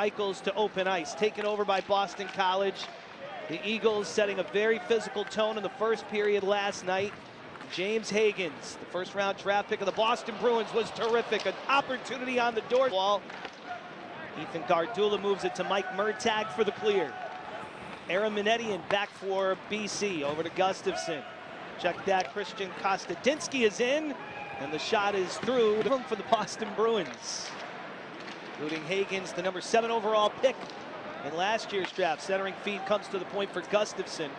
cycles to open ice, taken over by Boston College. The Eagles setting a very physical tone in the first period last night. James Hagans, the first-round draft pick of the Boston Bruins, was terrific. An opportunity on the door wall. Ethan Gardula moves it to Mike Murtagh for the clear. Aaron Minetian back for BC, over to Gustafson. Check that, Christian Kostadinsky is in, and the shot is through for the Boston Bruins. Including Hagans, the number 7 overall pick in last year's draft. Centering feed comes to the point for Gustafson.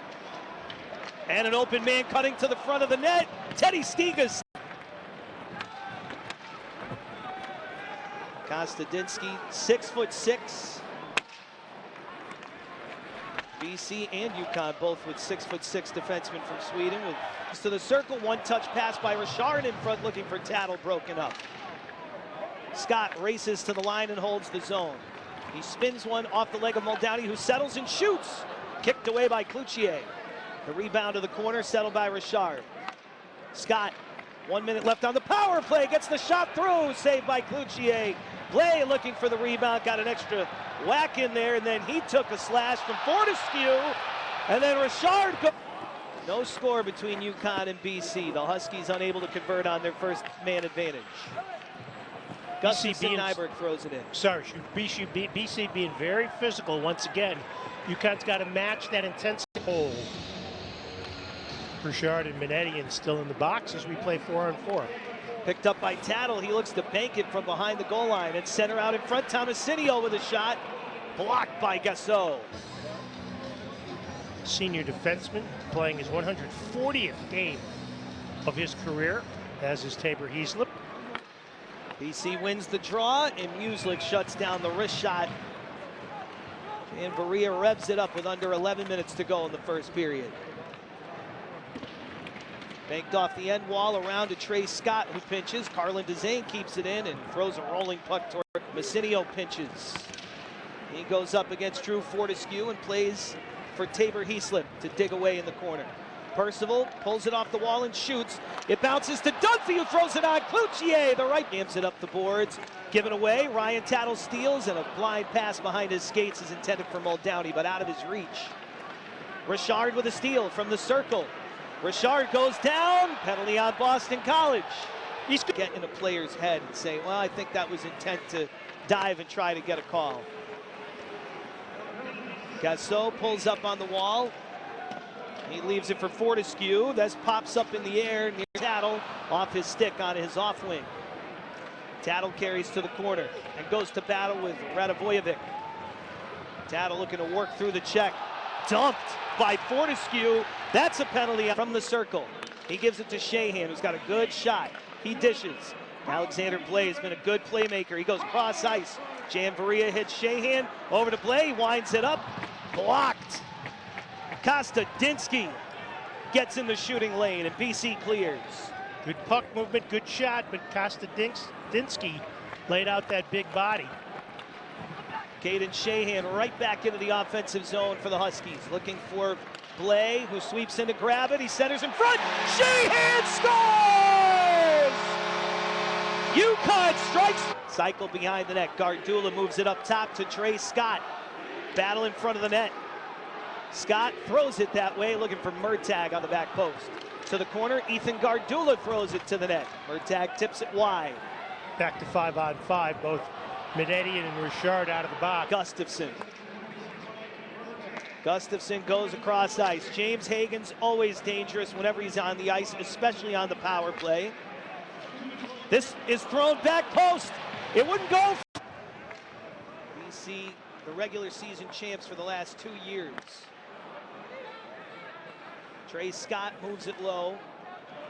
And an open man cutting to the front of the net. Teddy Stigas. Kostadinsky, 6'6". BC and UConn both with 6'6" defensemen from Sweden. With to the circle, one-touch pass by Richard in front, looking for Tattle, broken up. Scott races to the line and holds the zone. He spins one off the leg of Muldowney, who settles and shoots. Kicked away by Cloutier. The rebound to the corner, settled by Richard. Scott, 1 minute left on the power play, gets the shot through, saved by Cloutier. Blay looking for the rebound, got an extra whack in there, and then he took a slash from Fortescue, and then Richard. No score between UConn and BC. The Huskies unable to convert on their first man advantage. Gustafson Nyberg throws it in. BC being very physical once again. UConn's got to match that intensity. Richard and Minetian still in the box as we play 4-on-4. Picked up by Tattle. He looks to bank it from behind the goal line and center out in front. Tomasinio with a shot. Blocked by Gasso. Senior defenseman playing his 140th game of his career, as is Tabor Heaslip. BC wins the draw, and Muslik shuts down the wrist shot. And Varia revs it up with under 11 minutes to go in the first period. Banked off the end wall around to Trey Scott, who pinches. Carlin Dezane keeps it in and throws a rolling puck toward Massinio pinches. He goes up against Drew Fortescue and plays for Tabor Heaslip to dig away in the corner. Percival pulls it off the wall and shoots. It bounces to Dunphy, who throws it on Cloutier. The right jams it up the boards. Given away, Ryan Tattle steals, and a blind pass behind his skates is intended for Muldowney, but out of his reach. Richard with a steal from the circle. Richard goes down, penalty on Boston College. He's going to get in a player's head and say, well, I think that was intent to dive and try to get a call. Gasso pulls up on the wall. He leaves it for Fortescue. This pops up in the air near Tattle, off his stick on his off wing. Tattle carries to the corner and goes to battle with Radovojevic. Tattle looking to work through the check. Dumped by Fortescue. That's a penalty from the circle. He gives it to Shahan, who's got a good shot. He dishes. Alexander Blay has been a good playmaker. He goes cross ice. Jan Varia hits Shahan. Over to Blay, winds it up. Blocked. Kostadinsky gets in the shooting lane, and BC clears. Good puck movement, good shot, but Kostadinsky laid out that big body. Caden Shahan right back into the offensive zone for the Huskies. Looking for Blay, who sweeps in to grab it. He centers in front. Shahan scores! UConn strikes. Cycle behind the net. Gardula moves it up top to Trey Scott. Battle in front of the net. Scott throws it that way, looking for Murtagh on the back post. To the corner, Ethan Gardula throws it to the net. Murtagh tips it wide. Back to 5-on-5, both Minetian and Richard out of the box. Gustafson goes across ice. James Hagans always dangerous whenever he's on the ice, especially on the power play. This is thrown back post. It wouldn't go. BC, the regular season champs for the last 2 years. Trey Scott moves it low.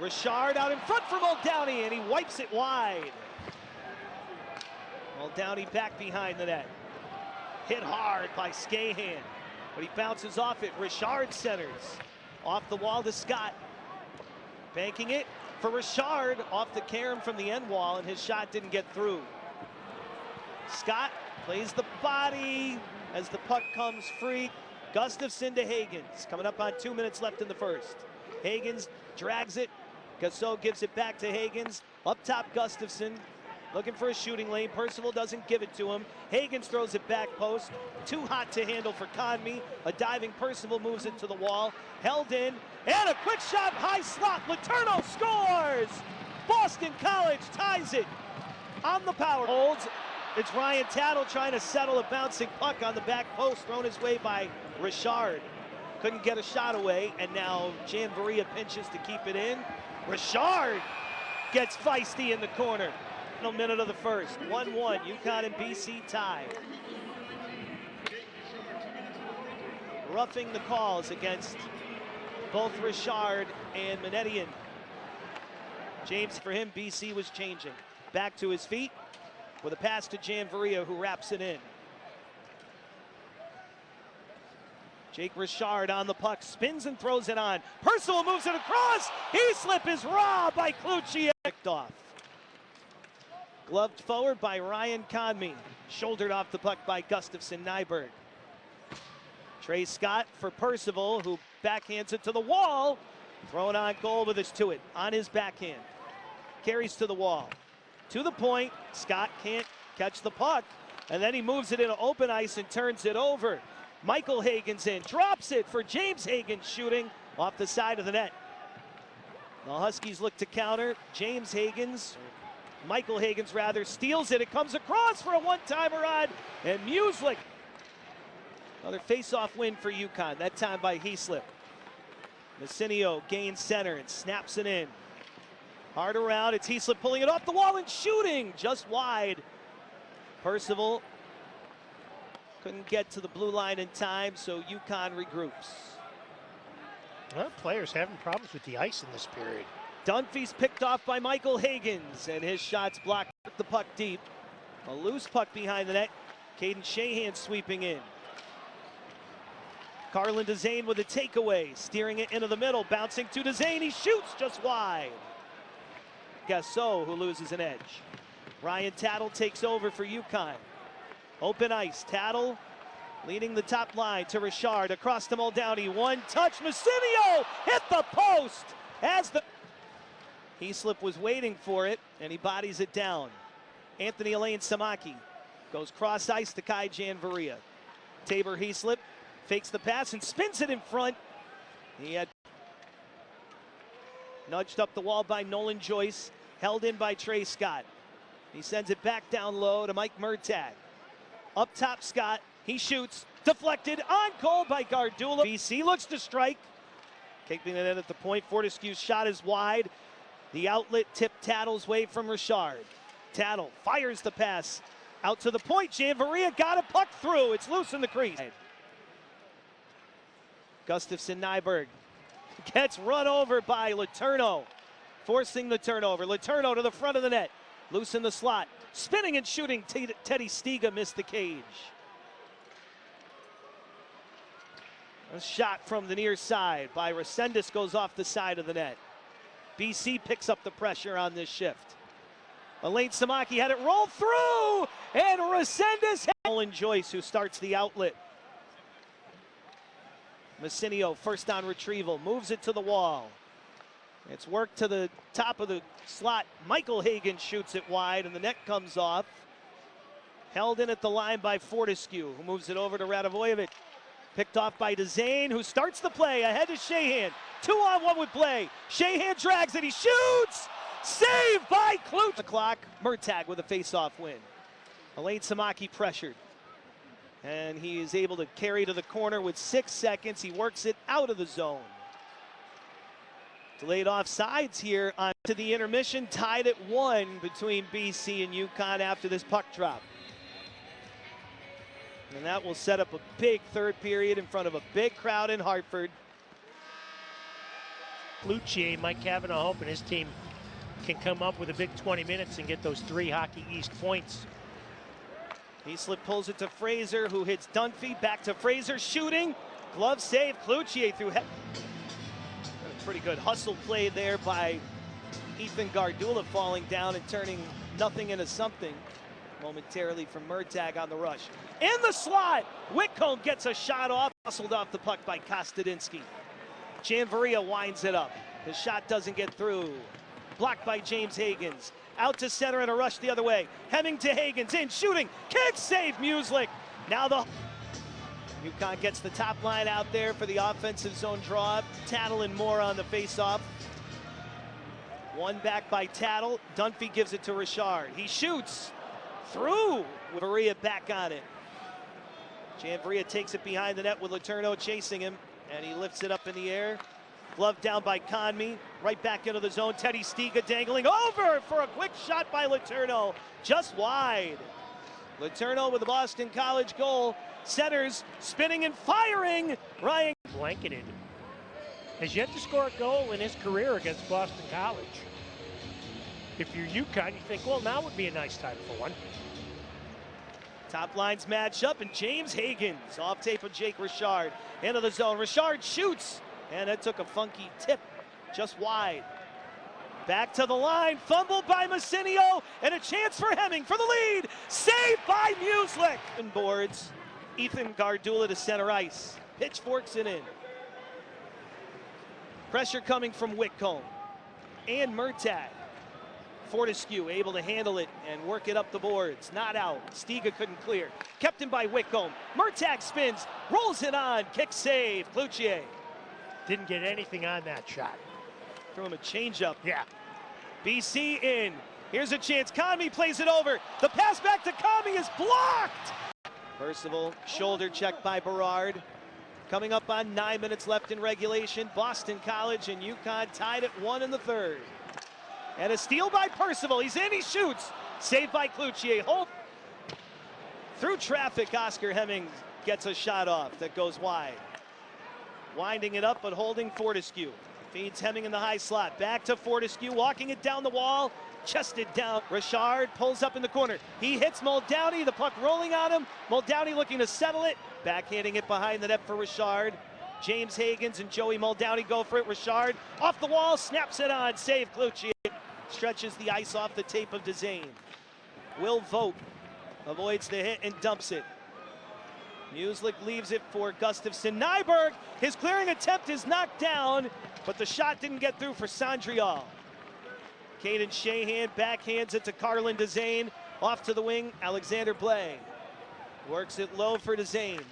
Richard out in front for Muldowney, and he wipes it wide. Muldowney back behind the net. Hit hard by Skahan, but he bounces off it. Richard centers. Off the wall to Scott. Banking it for Richard off the carom from the end wall, and his shot didn't get through. Scott plays the body as the puck comes free. Gustafson to Hagans, coming up on 2 minutes left in the first. Hagans drags it. Gasso gives it back to Hagans. Up top, Gustafson looking for a shooting lane. Percival doesn't give it to him. Hagans throws it back post. Too hot to handle for Conmee. A diving Percival moves it to the wall. Held in, and a quick shot, high slot. Letourneau scores! Boston College ties it on the power. Holds. It's Ryan Tattle trying to settle a bouncing puck on the back post, thrown his way by Richard. Couldn't get a shot away, and now Janvaria pinches to keep it in. Richard gets feisty in the corner. Final minute of the first. 1-1, UConn and BC tie. Roughing the calls against both Richard and Manetian. James, for him, BC was changing. Back to his feet with a pass to Janvaria, who wraps it in. Jake Richard on the puck, spins and throws it on. Percival moves it across. Heaslip is robbed by Cloutier. Picked off. Gloved forward by Ryan Conmee. Shouldered off the puck by Gustafson Nyberg. Trey Scott for Percival, who backhands it to the wall. Thrown on goal with his to it on his backhand. Carries to the wall. To the point. Scott can't catch the puck. And then he moves it into open ice and turns it over. Michael Hagans in, drops it for James Hagans, shooting off the side of the net. The Huskies look to counter. James Hagans, Michael Hagans rather, steals it. It comes across for a one-timer on, and Muslik. Another face-off win for UConn, that time by Heaslip. Messinio gains center and snaps it in. Hard around, it's Heaslip pulling it off the wall and shooting just wide. Percival couldn't get to the blue line in time, so UConn regroups. Well, players having problems with the ice in this period. Dunphy's picked off by Michael Hagans, and his shot's blocked the puck deep. A loose puck behind the net. Caden Shahan sweeping in. Carlin Dezane with a takeaway, steering it into the middle, bouncing to Dezane. He shoots just wide. Gasso, who loses an edge. Ryan Tattle takes over for UConn. Open ice, Tattle leading the top line to Richard, across to Muldowney, one touch, Messinio hit the post as the Heaslip was waiting for it, and he bodies it down. Anthony Elaine Samaki goes cross ice to Kai Janvaria. Tabor Heaslip fakes the pass and spins it in front. He had nudged up the wall by Nolan Joyce, held in by Trey Scott. He sends it back down low to Mike Murtagh. Up top, Scott, he shoots, deflected, on goal by Gardula. BC looks to strike, kicking it in at the point. Fortescue's shot is wide. The outlet tipped Tattle's way from Richard. Tattle fires the pass out to the point. Janvaria got a puck through. It's loose in the crease. Gustafson Nyberg gets run over by Letourneau, forcing the turnover. Letourneau to the front of the net, loose in the slot. Spinning and shooting, Teddy Stiga missed the cage. A shot from the near side by Resendez goes off the side of the net. BC picks up the pressure on this shift. Elaine Samaki had it roll through, and Resendez. Nolan Joyce, who starts the outlet. Messinio first on retrieval, moves it to the wall. It's worked to the top of the slot. Michael Hagans shoots it wide, and the net comes off. Held in at the line by Fortescue, who moves it over to Radivojevic. Picked off by Dezane, who starts the play ahead to Shahan. 2-on-1 with play. Shahan drags it, he shoots! Saved by Klute. The clock, Murtagh with a face-off win. Elaine Samaki pressured. And he is able to carry to the corner with 6 seconds. He works it out of the zone. Delayed offsides here on to the intermission, tied at 1 between BC and UConn after this puck drop. And that will set up a big third period in front of a big crowd in Hartford. Cloutier, Mike Cavanaugh hoping his team can come up with a big 20 minutes and get those 3 Hockey East points. Heaslip pulls it to Fraser, who hits Dunphy. Back to Fraser, shooting. Glove save, Cloutier through head. Pretty good hustle play there by Ethan Gardula, falling down and turning nothing into something momentarily from Murtagh on the rush. In the slot, Whitcomb gets a shot off, hustled off the puck by Kostadinsky. Janvaria winds it up. The shot doesn't get through. Blocked by James Hagans. Out to center and a rush the other way. Hemming to Hagans, in, shooting, kick, save, Muslik. Now the UConn gets the top line out there for the offensive zone draw. Tattle and Moore on the face-off. One back by Tattle. Dunphy gives it to Richard. He shoots through. Varia back on it. Janvaria takes it behind the net with Letourneau chasing him, and he lifts it up in the air. Glove down by Conmee. Right back into the zone. Teddy Stiga dangling over for a quick shot by Letourneau. Just wide. Letourneau with the Boston College goal. Centers spinning and firing. Ryan blanketed has yet to score a goal in his career against Boston College. If you're UConn, you think, well, now would be a nice time for one. Top lines match up, and James Hagans off tape of Jake Richard into the zone. Richard shoots, and it took a funky tip just wide. Back to the line, fumbled by Massinio, and a chance for Hemming for the lead. Saved by Muslik. And boards, Ethan Gardula to center ice. Pitchforks it in. Pressure coming from Whitcomb and Murtagh. Fortescue able to handle it and work it up the boards. Not out. Stiga couldn't clear. Kept in by Whitcomb. Murtagh spins, rolls it on. Kick save. Cloutier. Didn't get anything on that shot. Threw him a changeup. Yeah. BC in. Here's a chance. Conmee plays it over. The pass back to Conmee is blocked. Percival, shoulder check by Berard. Coming up on 9 minutes left in regulation. Boston College and UConn tied at 1 in the third. And a steal by Percival. He's in, he shoots. Saved by Cloutier. Hold. Through traffic, Oscar Hemming gets a shot off that goes wide. Winding it up, but holding Fortescue. Feeds Hemming in the high slot. Back to Fortescue, walking it down the wall. Chested down. Richard pulls up in the corner. He hits Muldowney, the puck rolling on him. Muldowney looking to settle it. Backhanding it behind the net for Richard. James Hagans and Joey Muldowney go for it. Richard off the wall, snaps it on. Save Cloutier. Stretches the ice off the tape of DeZane. Will Vogt avoids the hit and dumps it. Muslik leaves it for Gustafsson. Nyberg, his clearing attempt is knocked down, but the shot didn't get through for Sandrial. Caden Shahan backhands it to Carlin DeZane. Off to the wing, Alexander Blais. Works it low for DeZane.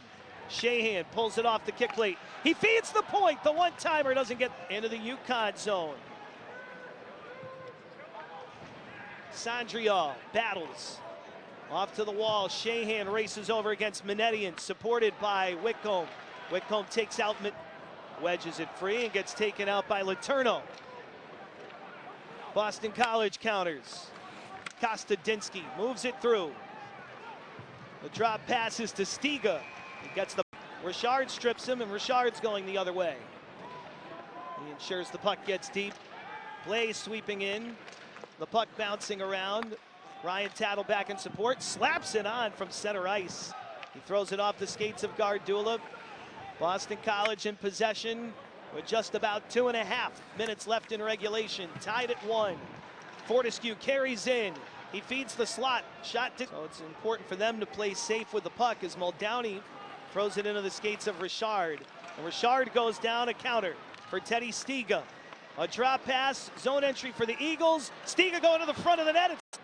Shahan pulls it off the kick plate. He feeds the point. The one-timer doesn't get into the UConn zone. Sandrial battles. Off to the wall. Shahan races over against Manetian, supported by Whitcomb. Whitcomb takes out, wedges it free and gets taken out by Letourneau. Boston College counters. Kostadinsky moves it through. The drop passes to Stiga. He gets the Richard strips him, and Richard's going the other way. He ensures the puck gets deep. Blais sweeping in. The puck bouncing around. Ryan Tattle back in support. Slaps it on from center ice. He throws it off the skates of Gardula. Boston College in possession with just about 2.5 minutes left in regulation. Tied at 1. Fortescue carries in. He feeds the slot. Shot. So it's important for them to play safe with the puck as Muldowney throws it into the skates of Richard. And Richard goes down a counter for Teddy Stiga. A drop pass, zone entry for the Eagles. Stiga going to the front of the net. It's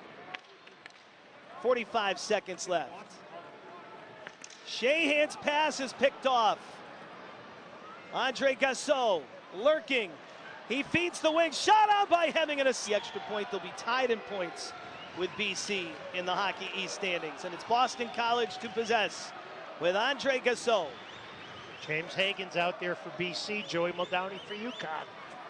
45 seconds left. Shahan's pass is picked off. Andre Gassot lurking. He feeds the wing. Shot on by Hemming, and the extra point. They'll be tied in points with BC in the Hockey East standings. And it's Boston College to possess with Andre Gassot. James Hagans out there for BC. Joey Muldowney for UConn.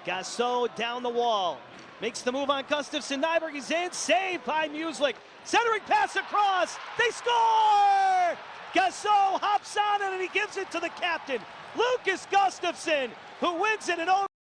Gassot down the wall. Makes the move on Gustafsson. Nyberg is in. Saved by Muslik. Centering pass across. They score! Gassot hops on it, and he gives it to the captain, Lucas Gustafsson, who wins it in